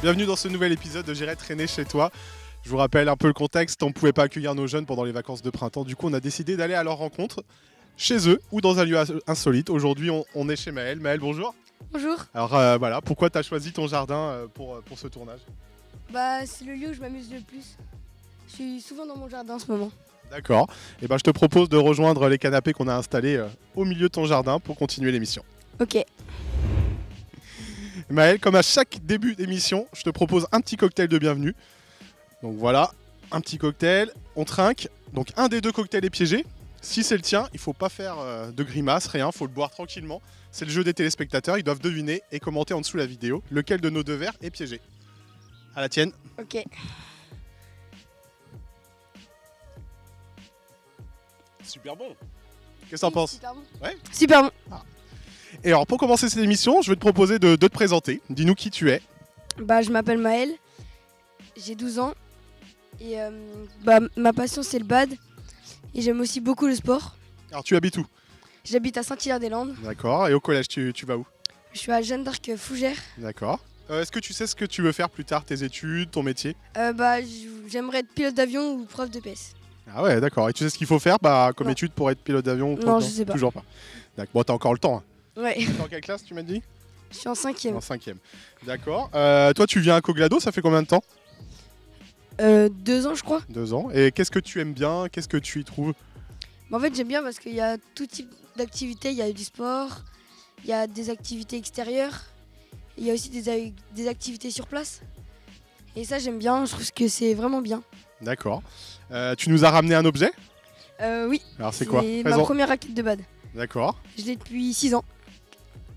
Bienvenue dans ce nouvel épisode de J'irai traîner chez toi. Je vous rappelle un peu le contexte, on ne pouvait pas accueillir nos jeunes pendant les vacances de printemps. Du coup, on a décidé d'aller à leur rencontre chez eux ou dans un lieu insolite. Aujourd'hui, on est chez Maëlle. Maëlle, bonjour. Bonjour. Alors voilà, pourquoi tu as choisi ton jardin pour ce tournage? Bah, c'est le lieu où je m'amuse le plus. Je suis souvent dans mon jardin en ce moment. D'accord. Et ben, je te propose de rejoindre les canapés qu'on a installés au milieu de ton jardin pour continuer l'émission. Ok. Maëlle, comme à chaque début d'émission, je te propose un petit cocktail de bienvenue. Donc voilà, un petit cocktail, on trinque. Donc un des deux cocktails est piégé. Si c'est le tien, il ne faut pas faire de grimace, rien, il faut le boire tranquillement. C'est le jeu des téléspectateurs, ils doivent deviner et commenter en dessous la vidéo lequel de nos deux verres est piégé. À la tienne. Ok. Super bon. Qu'est-ce que t'en penses? Super bon. Ouais. Super bon. Et alors pour commencer cette émission, je vais te proposer de te présenter. Dis-nous qui tu es. Bah, je m'appelle Maëlle. J'ai 12 ans. Et bah, ma passion, c'est le bad. Et j'aime aussi beaucoup le sport. Alors tu habites où? J'habite à Saint-Hilaire-des-Landes. D'accord. Et au collège, tu vas où? Je suis à Jeanne d'Arc Fougères. D'accord. Est-ce que tu sais ce que tu veux faire plus tard, tes études, ton métier? Bah, j'aimerais être pilote d'avion ou prof de PS. Ah ouais, d'accord. Et tu sais ce qu'il faut faire comme Non. étude pour être pilote d'avion? Non, je sais pas. Toujours pas. D'accord. Bon, t'as encore le temps. Ouais. Dans quelle classe tu m'as dit? Je suis en 5e. En 5e. D'accord. Toi, tu viens à Coglado, ça fait combien de temps? 2 ans, je crois. 2 ans. Et qu'est-ce que tu aimes bien? Qu'est-ce que tu y trouves? En fait, j'aime bien parce qu'il y a tout type d'activités. Il y a du sport, il y a des activités extérieures, il y a aussi des activités sur place. Et ça, j'aime bien. Je trouve que c'est vraiment bien. D'accord. Tu nous as ramené un objet? Oui. Alors, c'est quoi? C'est ma Présent. première raquette de bad. D'accord. Je l'ai depuis 6 ans.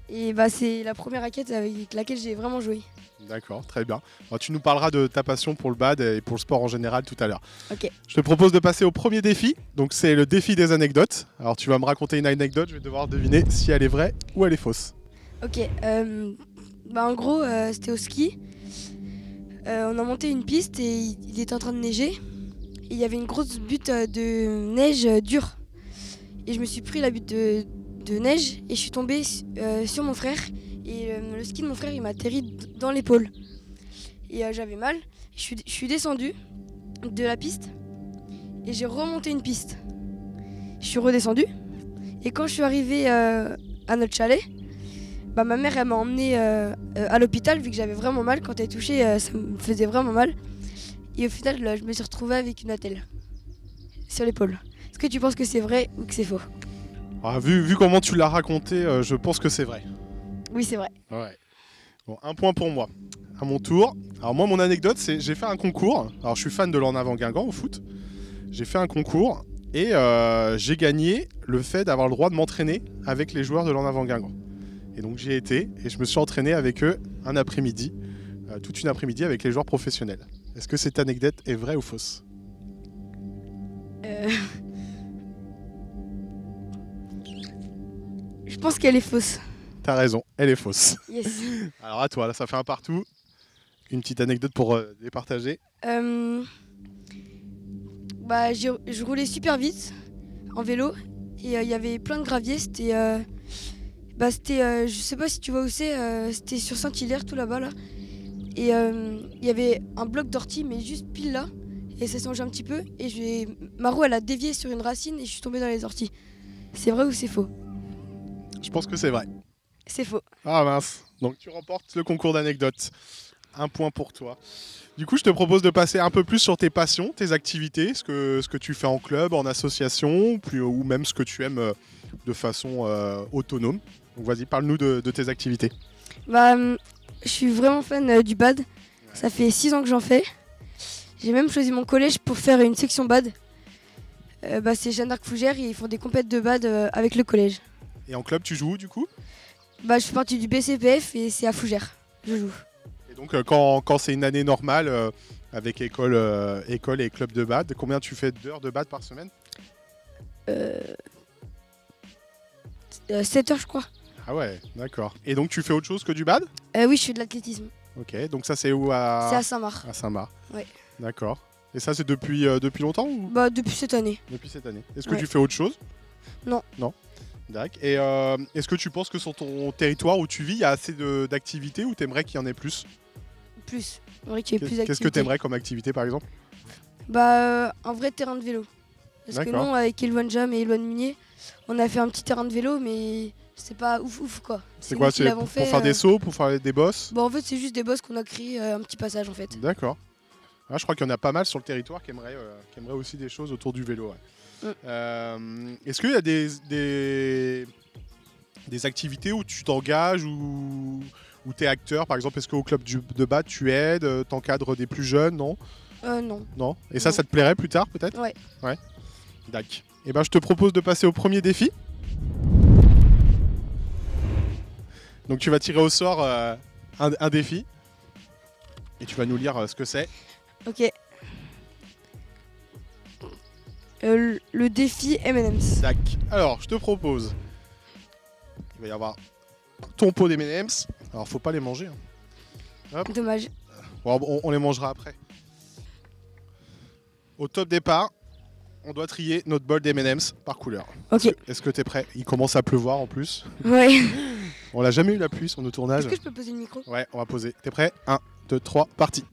Et bah, c'est la première raquette avec laquelle j'ai vraiment joué. D'accord, très bien. Alors, tu nous parleras de ta passion pour le bad et pour le sport en général tout à l'heure. Ok. Je te propose de passer au premier défi. Donc, c'est le défi des anecdotes. Alors, tu vas me raconter une anecdote. Je vais devoir deviner si elle est vraie ou elle est fausse. Ok. Bah, en gros, c'était au ski. On a monté une piste et il était en train de neiger. Et il y avait une grosse butte de neige dure. Et je me suis pris la butte de neige et je suis tombé sur mon frère. Et le ski de mon frère, il m'a atterri dans l'épaule. Et j'avais mal. Je suis descendu de la piste et j'ai remonté une piste. Je suis redescendu. Et quand je suis arrivé à notre chalet, bah, ma mère elle m'a emmené à l'hôpital vu que j'avais vraiment mal. Quand elle touchait, ça me faisait vraiment mal. Et au final, là, je me suis retrouvée avec une attelle sur l'épaule. Est-ce que tu penses que c'est vrai ou que c'est faux? Ah, vu comment tu l'as raconté, je pense que c'est vrai. Oui, c'est vrai. Ouais. Bon, un point pour moi. À mon tour. Alors moi, mon anecdote, c'est j'ai fait un concours. Alors je suis fan de l'En Avant Guingamp au foot. J'ai fait un concours et j'ai gagné le fait d'avoir le droit de m'entraîner avec les joueurs de l'En Avant Guingamp. Et donc j'y ai été et je me suis entraîné avec eux un après-midi, toute une après-midi avec les joueurs professionnels. Est-ce que cette anecdote est vraie ou fausse? Je pense qu'elle est fausse. T'as raison, elle est fausse. Yes. Alors à toi, là ça fait un partout. Une petite anecdote pour les partager. Bah, je roulais super vite en vélo et il y avait plein de gravier. C'était, je sais pas si tu vois où c'est, c'était sur Saint-Hilaire, tout là-bas là. Et il y avait un bloc d'ortie, mais juste pile là. Et ça s'enlevait un petit peu. Et ma roue, elle a dévié sur une racine et je suis tombée dans les orties. C'est vrai ou c'est faux? Je pense que c'est vrai. C'est faux. Ah mince, donc tu remportes le concours d'anecdotes. Un point pour toi. Du coup, je te propose de passer un peu plus sur tes passions, tes activités, ce que tu fais en club, en association, ou même ce que tu aimes de façon autonome. Donc vas-y, parle-nous de tes activités. Bah, je suis vraiment fan du bad. Ça fait 6 ans que j'en fais. J'ai même choisi mon collège pour faire une section bad. C'est Jeanne d'Arc Fougères et ils font des compètes de bad avec le collège. Et en club, tu joues où du coup? Bah, je fais partie du BCPF et c'est à Fougères. Je joue. Et donc quand c'est une année normale avec école et club de bad, combien tu fais d'heures de bad par semaine? 7 heures, je crois. Ah ouais, d'accord. Et donc tu fais autre chose que du bad? Oui, je fais de l'athlétisme. Ok, donc ça c'est où C'est à Saint-Marc. À Saint-Marc. Ouais. D'accord. Et ça c'est depuis longtemps ou... Bah, depuis cette année. Depuis cette année. Est-ce que Ouais. tu fais autre chose? Non. Non. D'accord. Et est-ce que tu penses que sur ton territoire où tu vis, il y a assez d'activités ou t'aimerais qu'il y en ait plus? plus. En vrai, qu'il y ait plus d'activités. Qu'est-ce que tu aimerais comme activité par exemple? Bah, un vrai terrain de vélo. Parce que D'accord. nous, avec Éloigne Jam et Éloigne Munier, on a fait un petit terrain de vélo, mais c'est pas ouf quoi. C'est quoi? nous qui C'est l'avons pour fait, faire des sauts, pour faire des bosses? Bon, en fait, c'est juste des bosses qu'on a créé un petit passage en fait. D'accord. Ah, je crois qu'il y en a pas mal sur le territoire qui aimeraient aussi des choses autour du vélo. Ouais. Est-ce qu'il y a des activités où tu t'engages ou tu es acteur? Par exemple, est-ce qu'au club de bas, tu aides, t'encadres des plus jeunes? Non? Non. Non. Et ça, Non. ça te plairait plus tard peut-être? Ouais. Ouais. D'accord. Et ben, je te propose de passer au premier défi. Donc tu vas tirer au sort un défi. Et tu vas nous lire ce que c'est. Ok. Le défi M&M's. Tac. Alors, je te propose. Il va y avoir ton pot d'M&M's. Alors, faut pas les manger. Hein. Hop. Dommage. Bon, on les mangera après. Au top départ, on doit trier notre bol d'M&M's par couleur. Ok. Est-ce que t'es prêt? Il commence à pleuvoir en plus. Ouais. On l'a jamais eu la pluie sur nos tournages. Est-ce que je peux poser le micro? Ouais, on va poser. T'es prêt? 1, 2, 3, parti.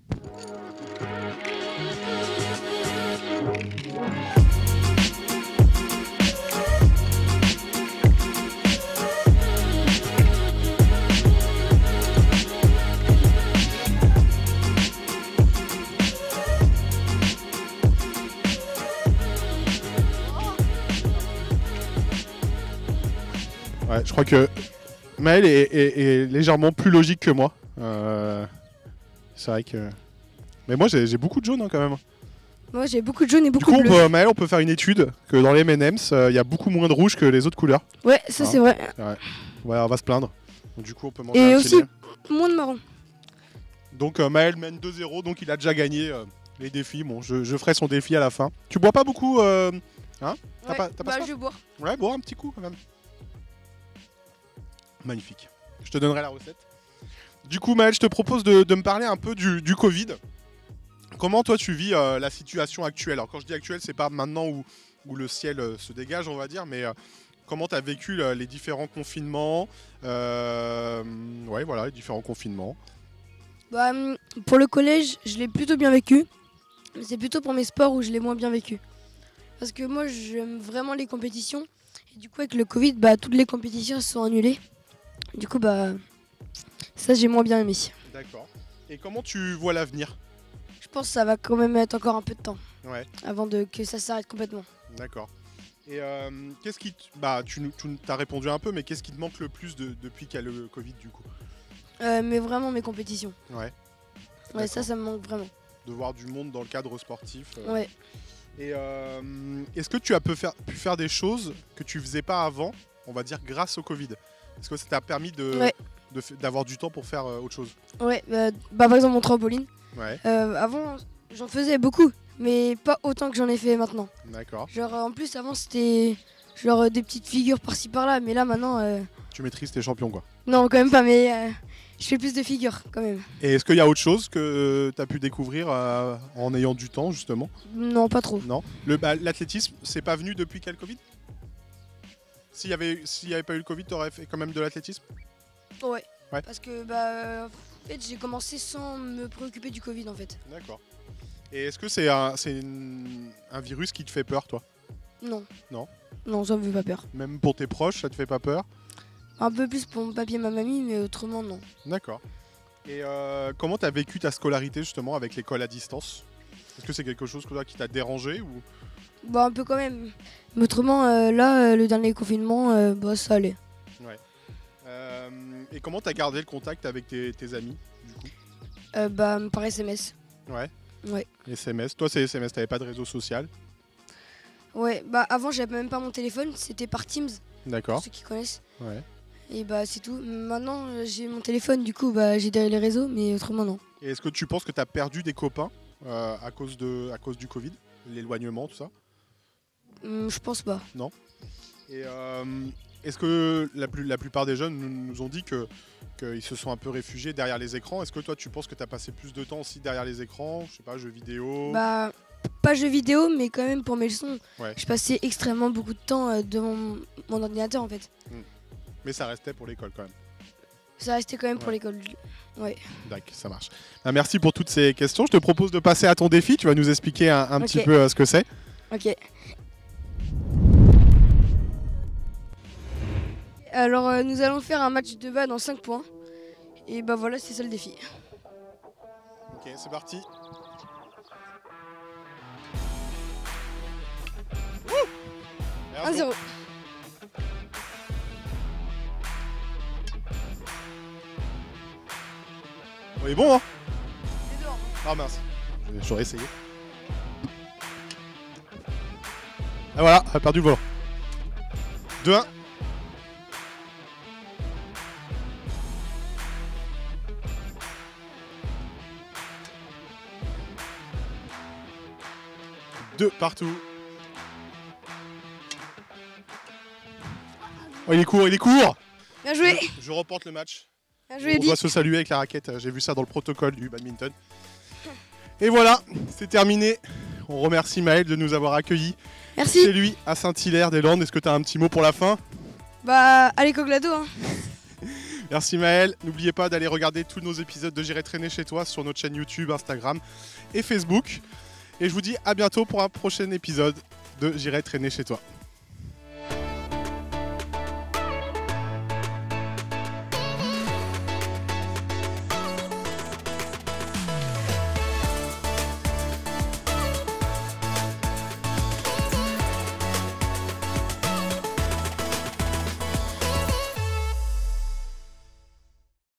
Ouais, je crois que Maël est légèrement plus logique que moi. C'est vrai que... Mais moi j'ai beaucoup de jaune hein, quand même. Moi j'ai beaucoup de jaune et Du beaucoup coup, de bleu. Maël, on peut faire une étude que dans les M&M's, il y a beaucoup moins de rouge que les autres couleurs. Ouais, ça c'est vrai. Ouais, on va se plaindre. Donc, du coup, on peut manger Et un aussi petit lait. moins de marron. Donc Maël mène 2-0, donc il a déjà gagné les défis. Bon, je ferai son défi à la fin. Tu bois pas beaucoup hein? T'as Ouais, pas bah, soif? je vais boire. Ouais, bois un petit coup quand même. Magnifique. Je te donnerai la recette. Du coup, Maël, je te propose de me parler un peu du Covid. Comment toi tu vis la situation actuelle? Alors quand je dis actuelle, c'est pas maintenant où le ciel se dégage, on va dire, mais comment tu as vécu les différents confinements? Ouais, voilà, les différents confinements. Bah, pour le collège, je l'ai plutôt bien vécu. Mais c'est plutôt pour mes sports où je l'ai moins bien vécu. Parce que moi, j'aime vraiment les compétitions. Et du coup, avec le Covid, bah, toutes les compétitions se sont annulées. Du coup, bah, ça, j'ai moins bien aimé. D'accord. Et comment tu vois l'avenir? Je pense que ça va quand même être encore un peu de temps Ouais, avant que ça s'arrête complètement. d'accord. Et qu'est-ce qui... Bah, tu t'as répondu un peu, mais qu'est-ce qui te manque le plus depuis qu'il y a le Covid, du coup? Mais vraiment, mes compétitions. Ouais. Ouais, ça me manque vraiment. De voir du monde dans le cadre sportif. Ouais. Et est-ce que tu as pu faire des choses que tu faisais pas avant, on va dire grâce au Covid? Est-ce que ça t'a permis Ouais. d'avoir du temps pour faire autre chose? Ouais, bah, par exemple, mon trampoline. Ouais, Avant, j'en faisais beaucoup, mais pas autant que j'en ai fait maintenant. d'accord. Genre, en plus, avant, c'était genre des petites figures par-ci par-là, mais là, maintenant, Tu maîtrises tes champions, quoi. non, quand même pas, mais je fais plus de figures, quand même. Et est-ce qu'il y a autre chose que tu as pu découvrir en ayant du temps, justement? Non, pas trop. Non. L'athlétisme, c'est pas venu depuis qu'il y a le Covid? S'il y avait pas eu le Covid, t'aurais fait quand même de l'athlétisme? Ouais. Ouais. Parce que, bah, en fait, j'ai commencé sans me préoccuper du Covid, en fait. D'accord. Et est-ce que c'est un virus qui te fait peur, toi? Non. Non. Non, ça me fait pas peur. Même pour tes proches, ça te fait pas peur? Un peu plus pour mon papier et ma mamie, mais autrement, non. D'accord. Et comment tu as vécu ta scolarité justement avec l'école à distance? Est-ce que c'est quelque chose qui t'a dérangé ou... Bah, un peu quand même. Mais autrement, là, le dernier confinement, bah, ça allait. Ouais. Et comment tu as gardé le contact avec tes amis du coup? Bah, par SMS. Ouais. Ouais. SMS. Toi, c'est SMS, t'avais pas de réseau social? Ouais, bah, avant, j'avais même pas mon téléphone, c'était par Teams, D'accord. pour ceux qui connaissent. Ouais. Et bah, c'est tout. Maintenant, j'ai mon téléphone, du coup, bah, j'ai derrière les réseaux, mais autrement, non. Et est-ce que tu penses que tu as perdu des copains à cause du Covid? L'éloignement, tout ça? Je pense pas. Et est-ce que la plupart des jeunes nous ont dit qu'ils se sont un peu réfugiés derrière les écrans? Est-ce que toi tu penses que tu as passé plus de temps aussi derrière les écrans? Je sais pas, jeux vidéo? Bah, pas jeux vidéo, mais quand même pour mes leçons, Ouais. je passais extrêmement beaucoup de temps devant mon ordinateur, en fait. Mais ça restait pour l'école quand même. Ça restait quand même pour Ouais. l'école. Ouais. D'accord, ça marche. Bah, merci pour toutes ces questions. Je te propose de passer à ton défi. Tu vas nous expliquer un Ok. petit peu ce que c'est. Ok. Alors, nous allons faire un match de balle en 5 points. Et bah voilà, c'est ça le défi. Ok, c'est parti. Wouh! 1-0. On est bon, hein? C'est dehors. Ah mince, j'aurais essayé. Ah voilà, elle a perdu le volant. 2-1. Deux partout. Oh, il est court, il est court. Bien joué. Je reporte le match. Bien joué, On Eddie. doit se saluer avec la raquette, j'ai vu ça dans le protocole du badminton. Et voilà, c'est terminé. On remercie Maël de nous avoir accueillis Merci. chez lui à Saint-Hilaire-des-Landes. Est-ce que tu as un petit mot pour la fin? Bah, allez, Coglado. Hein. Merci Maël. N'oubliez pas d'aller regarder tous nos épisodes de J'irai traîner chez toi sur notre chaîne YouTube, Instagram et Facebook. Et je vous dis à bientôt pour un prochain épisode de J'irai traîner chez toi.